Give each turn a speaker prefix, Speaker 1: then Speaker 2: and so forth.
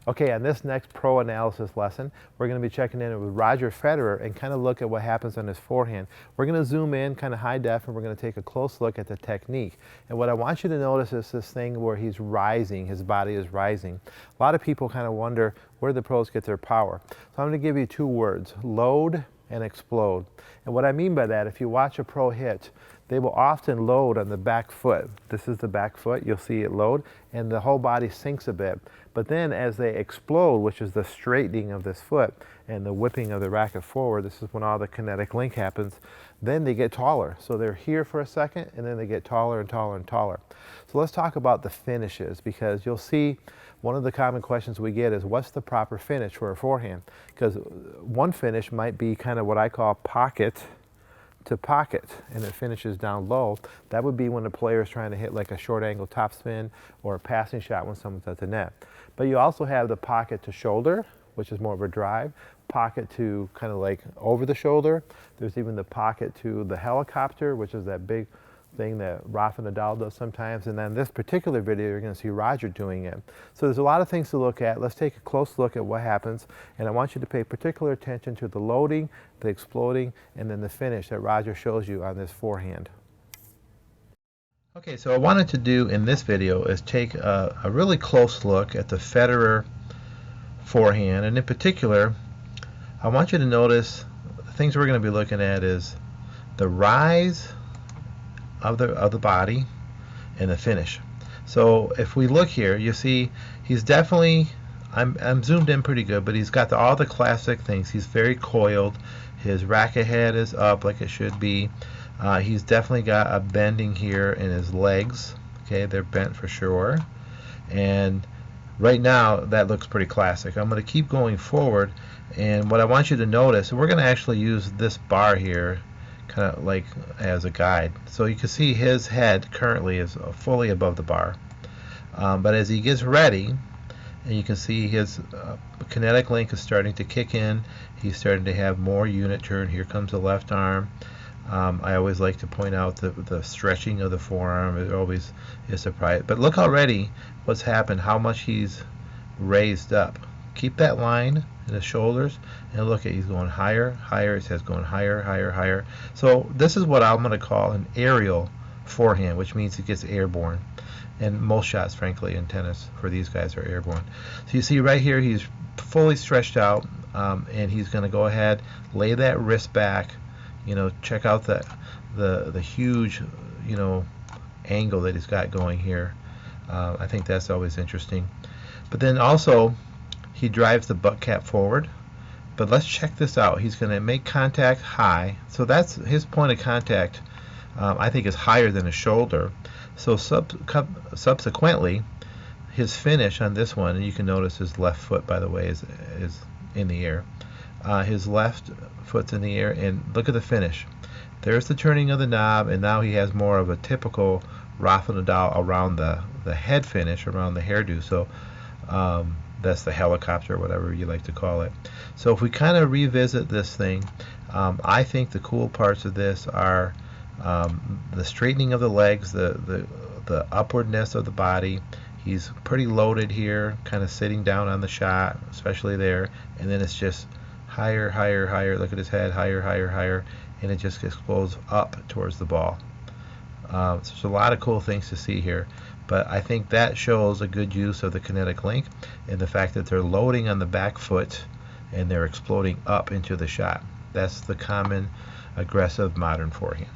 Speaker 1: Okay, on this next pro analysis lesson, we're going to be checking in with Roger Federer and kind of look at what happens on his forehand. We're going to zoom in kind of high def and we're going to take a close look at the technique. And what I want you to notice is this thing where he's rising, his body is rising. A lot of people kind of wonder where the pros get their power. So I'm going to give you two words, load and explode. And what I mean by that, if you watch a pro hit, they will often load on the back foot. This is the back foot, you'll see it load, and the whole body sinks a bit. But then as they explode, which is the straightening of this foot and the whipping of the racket forward, this is when all the kinetic link happens, then they get taller. So they're here for a second, and then they get taller and taller and taller. So let's talk about the finishes, because you'll see one of the common questions we get is, what's the proper finish for a forehand? Because one finish might be kind of what I call pocket to pocket, and it finishes down low. That would be when the player is trying to hit like a short angle topspin or a passing shot when someone's at the net. But you also have the pocket to shoulder, which is more of a drive, pocket to kind of like over the shoulder. There's even the pocket to the helicopter, which is that big thing that Rafa Nadal does sometimes. And then this particular video, you're going to see Roger doing it. So there's a lot of things to look at. Let's take a close look at what happens. And I want you to pay particular attention to the loading, the exploding, and then the finish that Roger shows you on this forehand. Okay, so what I wanted to do in this video is take a really close look at the Federer forehand. And in particular, I want you to notice the things we're going to be looking at is the rise of the body and the finish. So if we look here, you see he's definitely, I'm zoomed in pretty good, but he's got all the classic things. He's very coiled. His racket head is up like it should be. He's definitely got a bending here in his legs. Okay, they're bent for sure. And right now that looks pretty classic. I'm going to keep going forward, and what I want you to notice, we're going to actually use this bar here kind of like as a guide. So you can see his head currently is fully above the bar, but as he gets ready, and you can see his kinetic link is starting to kick in, he's starting to have more unit turn. Here comes the left arm. I always like to point out the stretching of the forearm. It always is surprising. But look already what's happened, how much he's raised up. Keep that line in the shoulders, and look at, he's going higher, higher. His head's going higher, higher, higher. So this is what I'm going to call an aerial forehand, which means it gets airborne. And most shots, frankly, in tennis for these guys are airborne. So you see right here, he's fully stretched out, and he's going to go ahead, lay that wrist back. You know, check out the huge, you know, angle that he's got going here. I think that's always interesting. But then also, he drives the butt cap forward. But let's check this out. He's going to make contact high. So that's his point of contact, I think, is higher than his shoulder. So subsequently, his finish on this one, and you can notice his left foot, by the way, is in the air. His left foot's in the air, and look at the finish. There's the turning of the knob, and now he has more of a typical Rafa Nadal around the head finish, around the hairdo. So that's the helicopter, whatever you like to call it. So if we kind of revisit this thing, I think the cool parts of this are the straightening of the legs, the upwardness of the body. He's pretty loaded here, kind of sitting down on the shot, especially there, and then it's just higher, higher, higher. Look at his head, higher, higher, higher, and it just explodes up towards the ball. So there's a lot of cool things to see here, but I think that shows a good use of the kinetic link and the fact that they're loading on the back foot and they're exploding up into the shot. That's the common aggressive modern forehand.